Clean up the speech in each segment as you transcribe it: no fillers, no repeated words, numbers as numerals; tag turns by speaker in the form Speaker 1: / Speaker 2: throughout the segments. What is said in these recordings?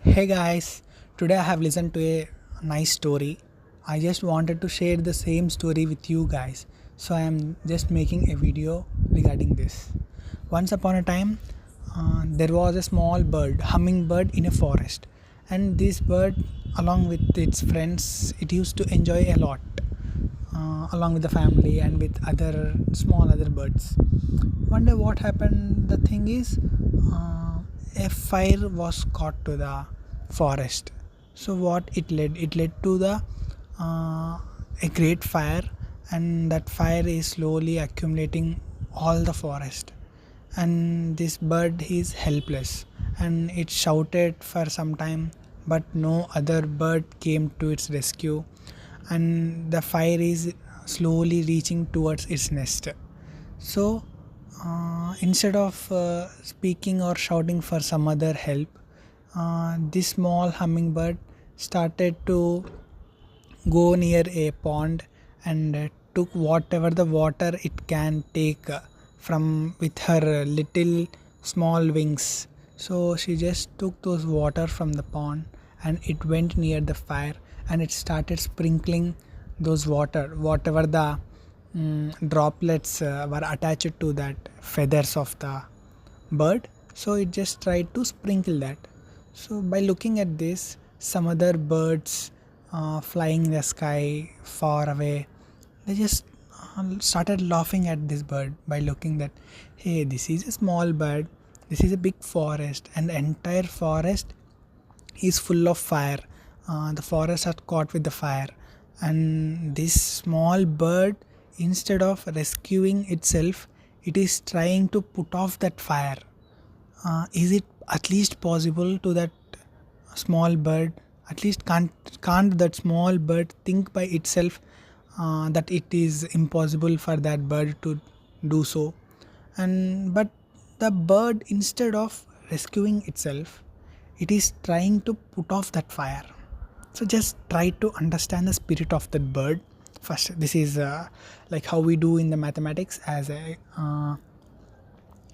Speaker 1: Hey guys, today I have listened to a nice story. I just wanted to share the same story with you guys. So I am just making a video regarding this. Once upon a time, there was a small bird, hummingbird in a forest. And this bird, along with its friends, it used to enjoy a lot along with the family and with other small other birds. One day, what happened? The thing is, a fire was caught to the forest. So what it led? It led to the a great fire, and that fire is slowly accumulating all the forest. And this bird is helpless, and it shouted for some time, but no other bird came to its rescue, and the fire is slowly reaching towards its nest. So instead of speaking or shouting for some other help, this small hummingbird started to go near a pond and took whatever the water it can take from with her little small wings. So she just took those water from the pond and it went near the fire and it started sprinkling those water, whatever the droplets were attached to that feathers of the bird. So it just tried to sprinkle that. So by looking at this, some other birds flying in the sky far away, they just started laughing at this bird by looking that, hey, this is a small bird, this is a big forest, and the entire forest is full of fire. The forest are caught with the fire, and this small bird, instead of rescuing itself, it is trying to put off that fire. Is it at least possible to that small bird? At least can't that small bird think by itself that it is impossible for that bird to do so? And but the bird, instead of rescuing itself, it is trying to put off that fire. So just try to understand the spirit of that bird. First, this is like how we do in the mathematics as a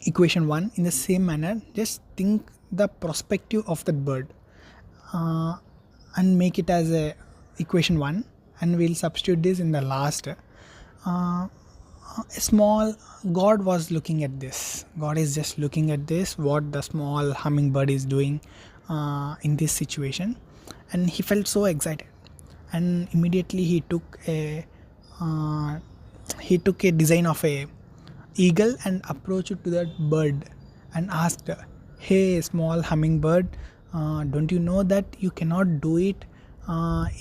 Speaker 1: equation 1. In the same manner, just think the perspective of that bird and make it as a equation 1, and we'll substitute this in the last. A small God was looking at this. God is just looking at this, what the small hummingbird is doing in this situation, and he felt so excited, and immediately he took a design of a eagle and approached to that bird and asked, hey small hummingbird, don't you know that you cannot do it?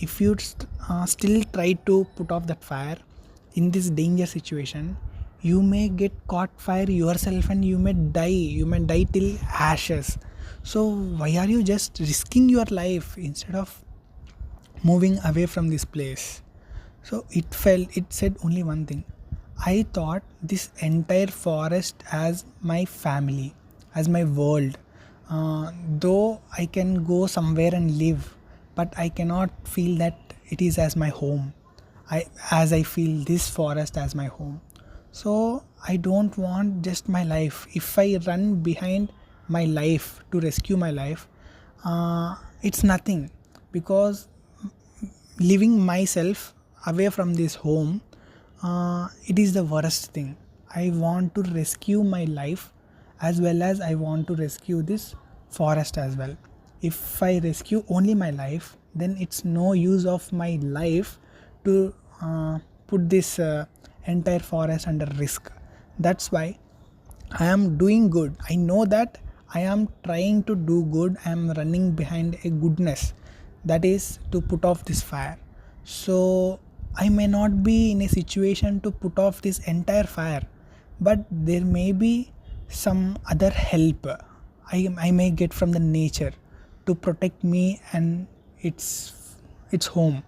Speaker 1: If you still try to put off that fire in this danger situation, you may get caught fire yourself and you may die till ashes. So why are you just risking your life instead of moving away from this place? So it said only one thing, I thought this entire forest as my family, as my world. Though I can go somewhere and live, but I cannot feel that it is as my home. As I feel this forest as my home. So I don't want just my life. If I run behind my life to rescue my life, it's nothing, because leaving myself away from this home, it is the worst thing. I want to rescue my life as well as I want to rescue this forest as well. If I rescue only my life, then it's no use of my life to put this entire forest under risk. That's why I am doing good. I know that I am trying to do good. I am running behind a goodness, that is to put off this fire. So I may not be in a situation to put off this entire fire, but there may be some other help I may get from the nature to protect me and its home.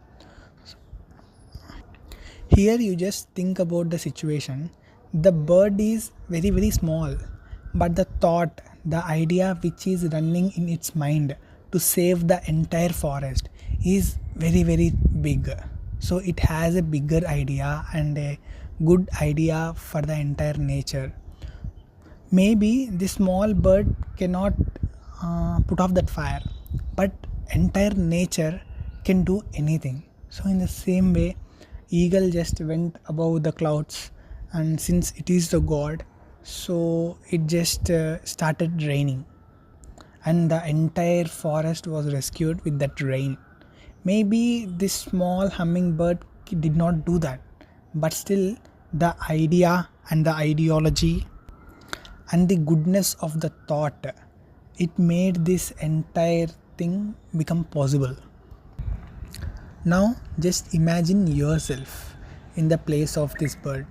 Speaker 1: Here you just think about the situation. The bird is very very small, but the thought, the idea which is running in its mind to save the entire forest is very very big. So it has a bigger idea and a good idea for the entire nature. Maybe this small bird cannot put off that fire, but entire nature can do anything. So in the same way, eagle just went above the clouds, and since it is the god, so it just started raining, and the entire forest was rescued with that rain. Maybe this small hummingbird did not do that, but still the idea and the ideology and the goodness of the thought, it made this entire thing become possible. Now just imagine yourself in the place of this bird.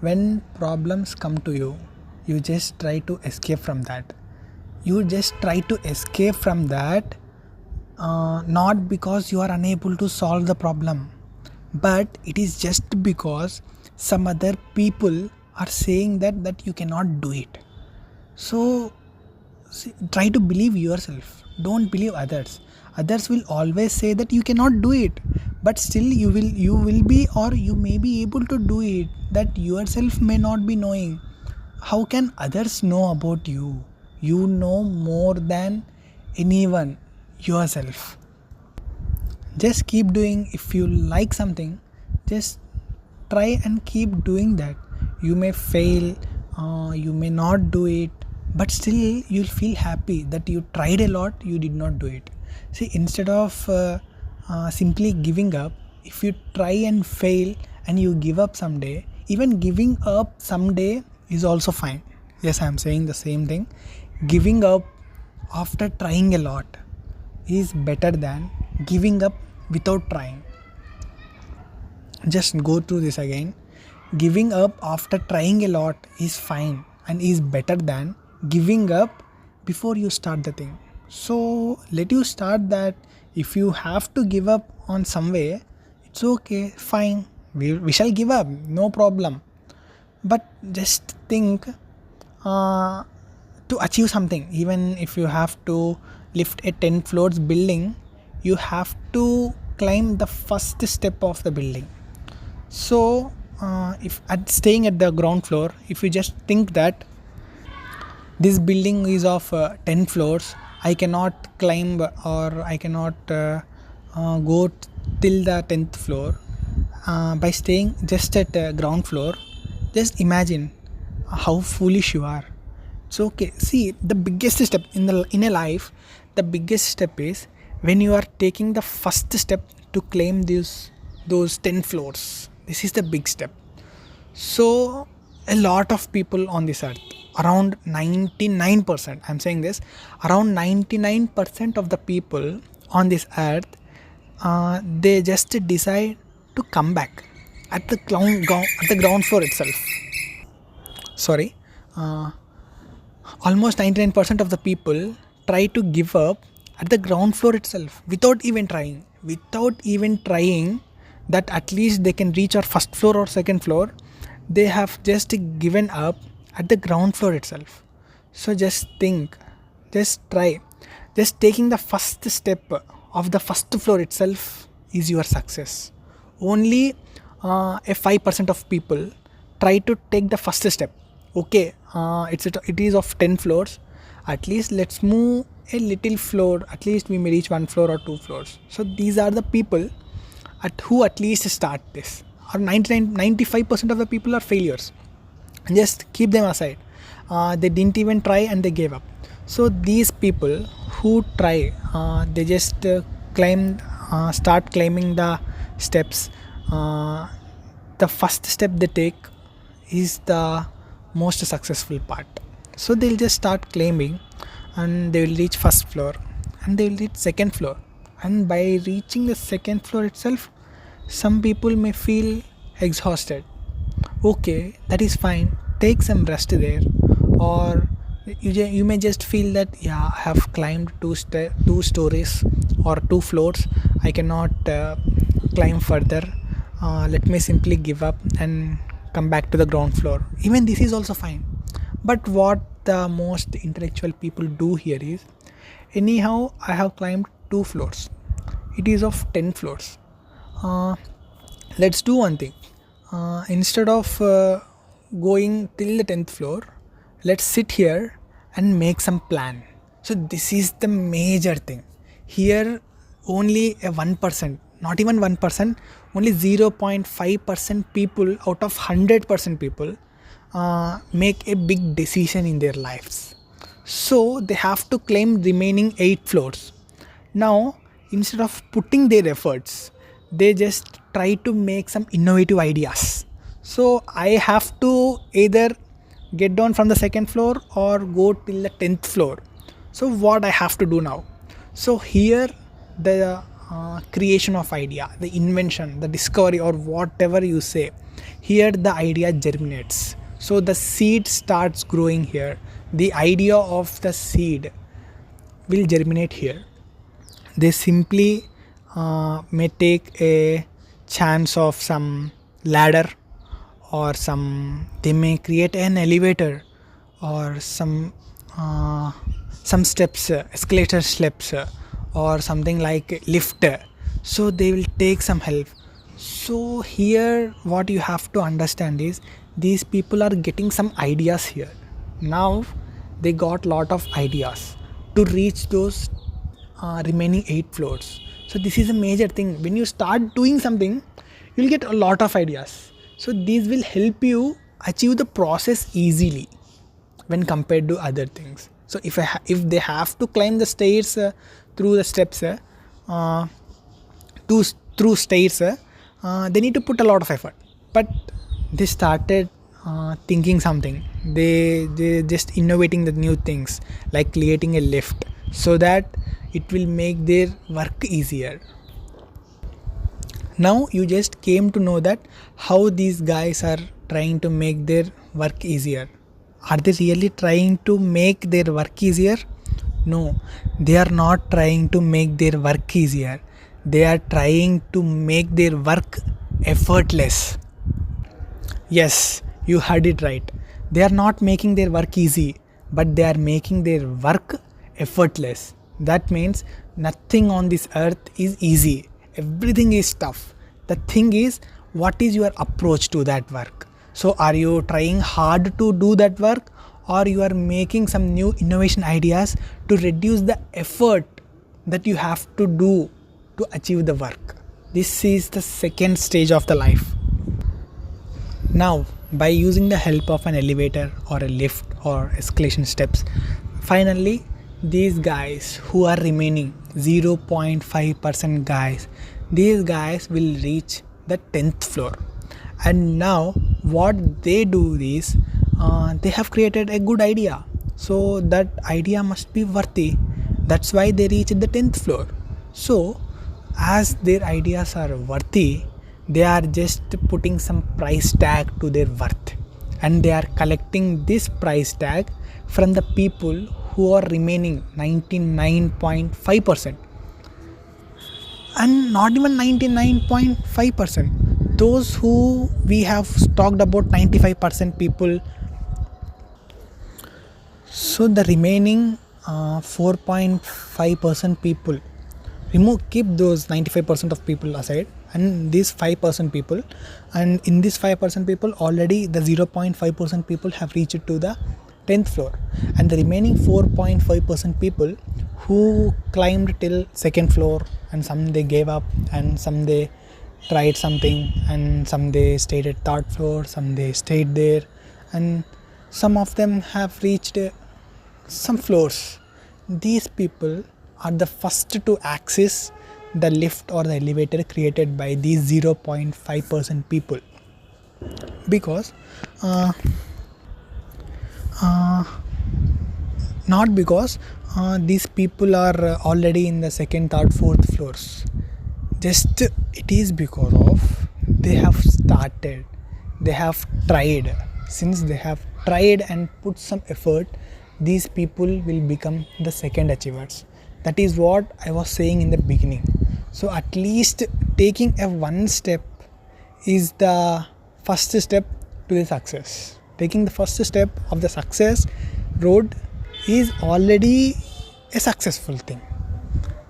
Speaker 1: When problems come to you, you just try to escape from that. You just try to escape from that, not because you are unable to solve the problem, but it is just because some other people are saying that you cannot do it. So try to believe yourself, don't believe others. Others will always say that you cannot do it, but still you will be, or you may be able to do it, that yourself may not be knowing. How can others know about you? You know more than anyone yourself. Just keep doing. If you like something, just try and keep doing that. You may fail, you may not do it, but still you'll feel happy that you tried a lot, you did not do it. See, instead of simply giving up, if you try and fail and you give up someday, even giving up someday is also fine. Yes, I'm saying the same thing. Giving up after trying a lot is better than giving up without trying. Just go through this again. Giving up after trying a lot is fine and is better than giving up before you start the thing. So let you start that. If you have to give up on some way, it's okay, fine. We shall give up, no problem. But just think, to achieve something, even if you have to lift a 10 floors building, you have to climb the first step of the building. So if staying at the ground floor, if you just think that this building is of 10 floors, I cannot climb, or I cannot go till the 10th floor by staying just at ground floor. Just imagine how foolish you are. It's okay. See, the biggest step in a life, the biggest step is when you are taking the first step to claim those 10 floors. This is the big step. So a lot of people on this earth, around 99%, I'm saying this, around 99% of the people on this earth, they just decide to come back at the ground floor itself. Sorry, almost 99% of the people try to give up at the ground floor itself without even trying that at least they can reach our first floor or second floor. They have just given up at the ground floor itself. So just think, just try, just taking the first step of the first floor itself is your success. Only a 5% of people try to take the first step. Okay, it is of 10 floors, at least let's move a little floor, at least we may reach 1 floor or 2 floors. So these are the people who at least start this. Or 95% of the people are failures. Just keep them aside. They didn't even try and they gave up. So these people who try, they just start climbing the steps. The first step they take is the most successful part. So they'll just start climbing, and they will reach first floor, and they will reach second floor. And by reaching the second floor itself, some people may feel exhausted. Okay, that is fine, take some rest there. Or you may just feel that, yeah, I have climbed two stories or 2 floors, I cannot climb further, let me simply give up and come back to the ground floor. Even this is also fine. But what the most intellectual people do here is, anyhow I have climbed 2 floors, it is of 10 floors. Let's do one thing. Instead of going till the 10th floor, let's sit here and make some plan. So this is the major thing. Here only a 1%, not even 1%, only 0.5% people out of 100% people make a big decision in their lives. So they have to claim remaining 8 floors. Now, instead of putting their efforts, they just try to make some innovative ideas. So I have to either get down from the second floor or go till the 10th floor. So what I have to do now? So here the creation of idea, the invention, the discovery, or whatever you say, here the idea germinates. So the seed starts growing here. The idea of the seed will germinate here. They simply may take a chance of some ladder, or they may create an elevator, or some steps, escalator steps, or something like lift. So they will take some help. So here what you have to understand is these people are getting some ideas here. Now they got lot of ideas to reach those remaining 8 floors. So this is a major thing. When you start doing something, you'll get a lot of ideas. So these will help you achieve the process easily when compared to other things. So if they have to climb the stairs through the steps, through stairs, they need to put a lot of effort. But they started thinking something. They just innovating the new things, like creating a lift, so that it will make their work easier. Now you just came to know that how these guys are trying to make their work easier. Are they really trying to make their work easier? No, they are not trying to make their work easier. They are trying to make their work effortless. Yes, you heard it right. They are not making their work easy, but they are making their work effortless. That means nothing on this earth is easy. Everything is tough. The thing is, what is your approach to that work? So are you trying hard to do that work, or you are making some new innovation ideas to reduce the effort that you have to do to achieve the work? This is the second stage of the life. Now, by using the help of an elevator or a lift or escalation steps, finally these guys who are remaining 0.5% guys, these guys will reach the 10th floor. And now what they do is they have created a good idea. So that idea must be worthy. That's why they reach the 10th floor. So as their ideas are worthy, they are just putting some price tag to their worth, and they are collecting this price tag from the people who are remaining 99.5%, and not even 99.5%, those who we have talked about 95% people. So the remaining 4.5% people, keep those 95% of people aside, and these 5% people, and in this 5% people already the 0.5% people have reached to the 10th floor, and the remaining 4.5% people who climbed till second floor, and some they gave up, and some they tried something, and some they stayed at third floor, some they stayed there, and some of them have reached some floors. These people are the first to access the lift or the elevator created by these 0.5% people, because not because these people are already in the second, third, fourth floors. Just it is because of they have started, they have tried. Since they have tried and put some effort, these people will become the second achievers. That is what I was saying in the beginning. So at least taking a one step is the first step to the success. Taking the first step of the success road is already a successful thing,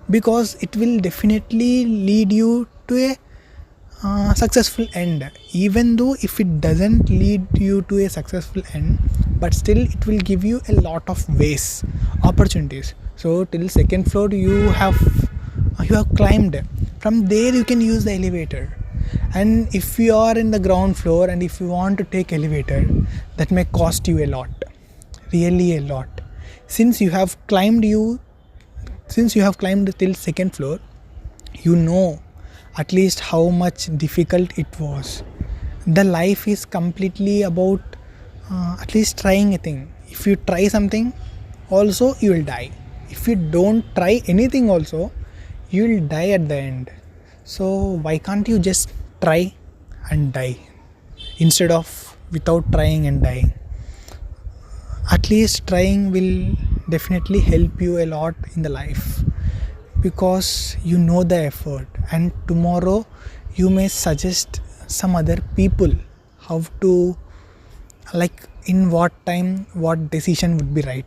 Speaker 1: because it will definitely lead you to a successful end. Even though if it doesn't lead you to a successful end, but still it will give you a lot of ways, opportunities. So till second floor you have you have climbed. From there you can use the elevator. And if you are in the ground floor and if you want to take elevator, that may cost you a lot, really a lot. Since you have climbed till second floor, you know at least how much difficult it was. The life is completely about at least trying a thing. If you try something, also you will die. If you don't try anything also, you will die at the end. So why can't you just try and die instead of without trying and dying? At least trying will definitely help you a lot in the life, because you know the effort, and tomorrow you may suggest some other people how to, like, in what time what decision would be right.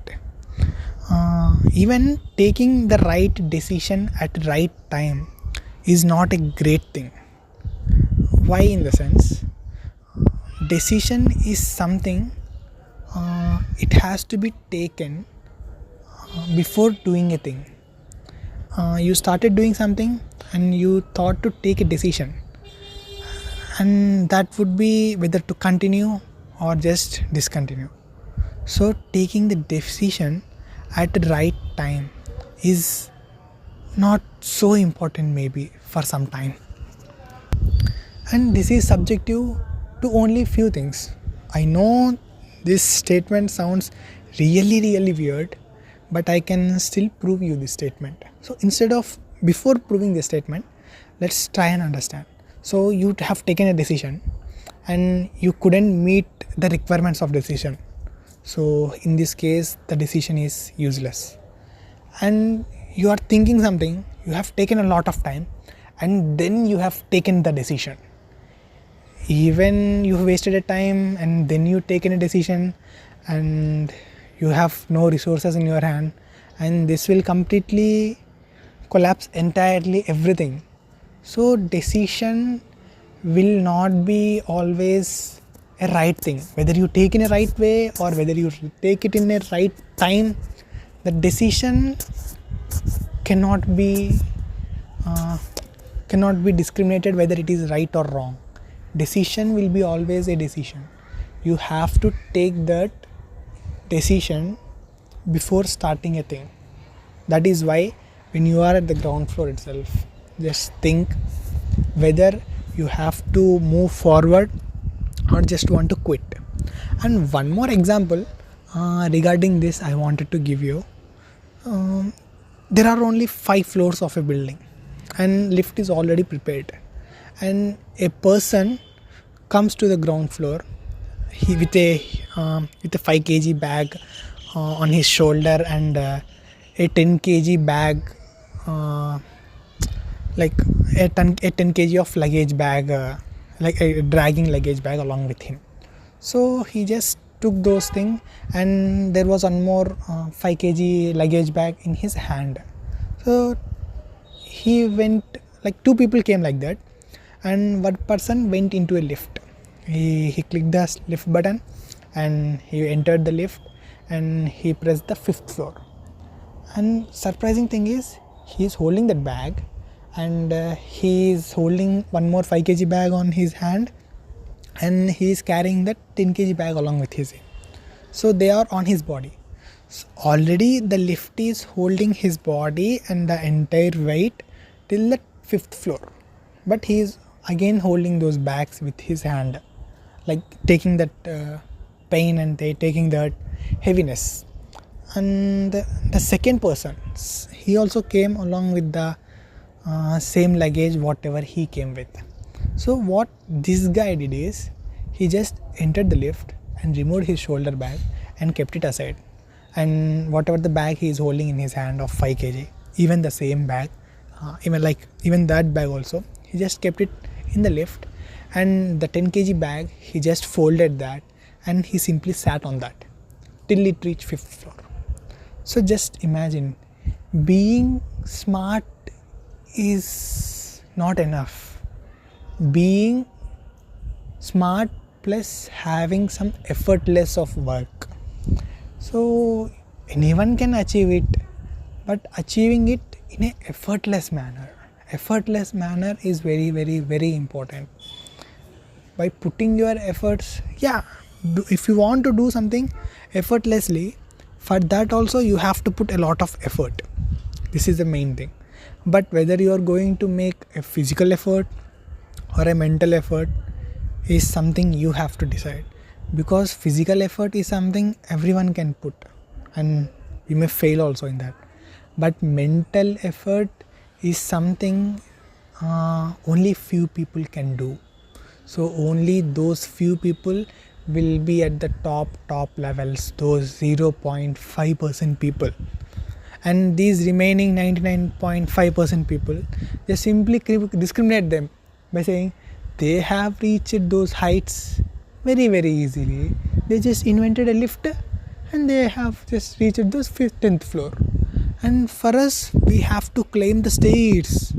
Speaker 1: Even taking the right decision at right time is not a great thing. Why? In the sense, decision is something, it has to be taken before doing a thing. You started doing something and you thought to take a decision, and that would be whether to continue or just discontinue. So taking the decision at the right time is not so important, maybe for some time. And this is subjective to only few things. I know this statement sounds really weird, but I can still prove you this statement. So before proving this statement, let's try and understand. So you have taken a decision and you couldn't meet the requirements of decision. So in this case, the decision is useless. And you are thinking something, you have taken a lot of time, and then you have taken the decision. Even you wasted a time and then you taken a decision, and you have no resources in your hand, and this will completely collapse entirely everything. So decision will not be always a right thing. Whether you take in a right way or whether you take it in a right time, the decision cannot be discriminated whether it is right or wrong. Decision will be always a decision. You have to take that decision before starting a thing. That is why when you are at the ground floor itself, just think whether you have to move forward or just want to quit. And one more example regarding this I wanted to give you. There are only 5 floors of a building and lift is already prepared, and a person comes to the ground floor with a 5 kg bag on his shoulder and a 10 kg bag, like a 10 kg of luggage bag, like a dragging luggage bag along with him. So he just took those things, and there was one more 5 kg luggage bag in his hand. So he went, like 2 people came like that, and one person went into a lift. He clicked the lift button and he entered the lift and he pressed the 5th floor. And surprising thing is, he is holding that bag, and he is holding one more 5 kg bag on his hand, and he is carrying that 10 kg bag along with his. So they are on his body. So already the lift is holding his body and the entire weight till the 5th floor, but he is again holding those bags with his hand, like taking that pain and taking that heaviness. And the second person, he also came along with the same luggage whatever he came with. So what this guy did is, he just entered the lift and removed his shoulder bag and kept it aside, and whatever the bag he is holding in his hand of 5 kg, even the same bag, even that bag also, he just kept it in the lift, and the 10 kg bag he just folded that and he simply sat on that till it reached 5th floor. So just imagine, being smart is not enough. Being smart plus having some effortless of work. So anyone can achieve it, but achieving it in a effortless manner is very, very, very important. By putting your efforts, if you want to do something effortlessly, for that also you have to put a lot of effort. This is the main thing. But whether you are going to make a physical effort or a mental effort is something you have to decide, because physical effort is something everyone can put and you may fail also in that. But mental effort is something only few people can do. So only those few people will be at the top levels, those 0.5% people. And these remaining 99.5% people, just simply discriminate them by saying they have reached those heights very, very easily. They just invented a lift and they have just reached those 10th floor. And for us, we have to claim the stairs.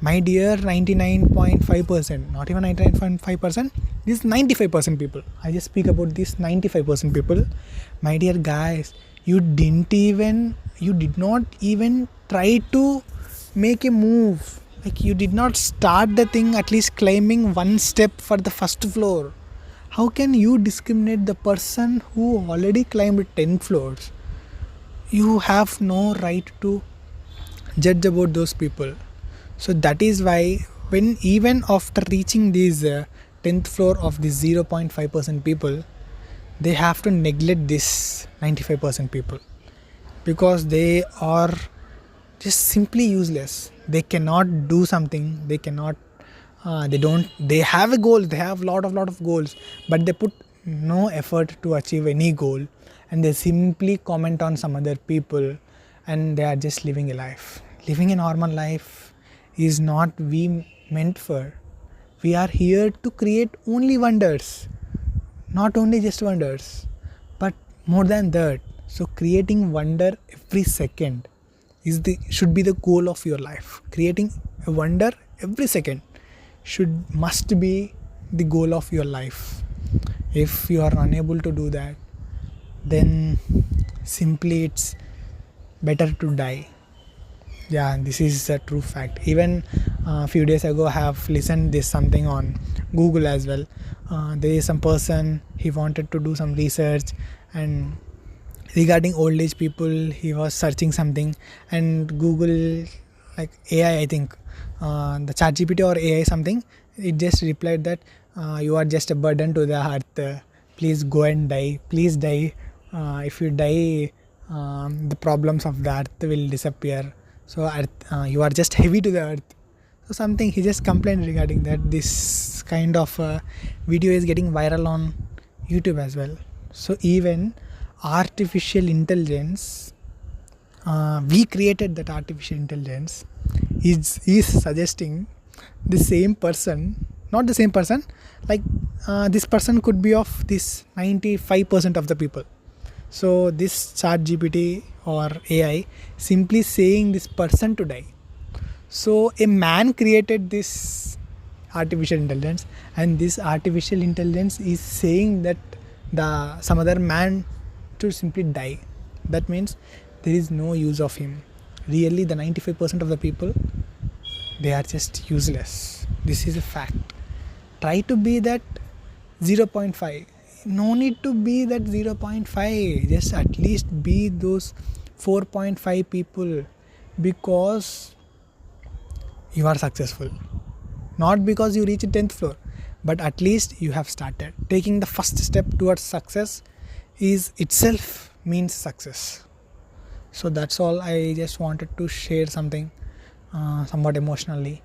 Speaker 1: My dear 99.5%, not even 99.5%, this 95% people. I just speak about this 95% people. My dear guys, you did not even try to make a move. Like, you did not start the thing at least climbing one step for the first floor. How can you discriminate the person who already climbed 10 floors? You have no right to judge about those people. So that is why, when even after reaching this 10th floor of this 0.5% people, they have to neglect this 95% people, because they are just simply useless. They cannot do something. They cannot. They have a goal. They have lot of goals, but they put no effort to achieve any goal, and they simply comment on some other people, and they are just living a life. Living a normal life is not we meant for. We are here to create only wonders, not only just wonders, but more than that. So creating wonder every second should be the goal of your life. Creating a wonder every second must be the goal of your life. If you are unable to do that, then simply it's better to die. Yeah, this is a true fact. Even a few days ago I have listened this something on Google as well. There is some person, he wanted to do some research, and regarding old age people he was searching something, and Google, like AI, I think the ChatGPT or AI something, it just replied that you are just a burden to the earth, please go and die, please die. If you die, the problems of the earth will disappear. So you are just heavy to the earth. So something, he just complained regarding that. This kind of video is getting viral on YouTube as well. So even artificial intelligence, we created that artificial intelligence, is suggesting the same person, not the same person, like this person could be of this 95% of the people. So this ChatGPT or AI simply saying this person to die. So a man created this artificial intelligence, and this artificial intelligence is saying that some other man to simply die. That means there is no use of him. Really, the 95% of the people, they are just useless. This is a fact. Try to be that 0.5. No need to be that 0.5. Just at least be those 4.5 people, because you are successful. Not because you reach 10th floor, but at least you have started. Taking the first step towards success is itself means success. So that's all. I just wanted to share something somewhat emotionally,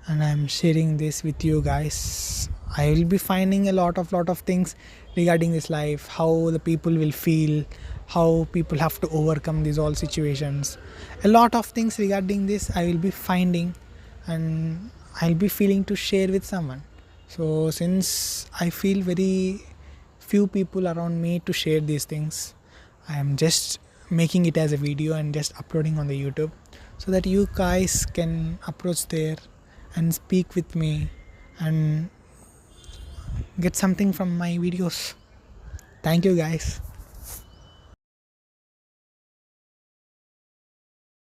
Speaker 1: and I'm sharing this with you guys. I will be finding a lot of things regarding this life, how the people will feel, how people have to overcome these all situations. A lot of things regarding this I will be finding, and I'll be feeling to share with someone. So since I feel very few people around me to share these things, I am just making it as a video and just uploading on the YouTube, so that you guys can approach there and speak with me and get something from my videos. Thank you guys.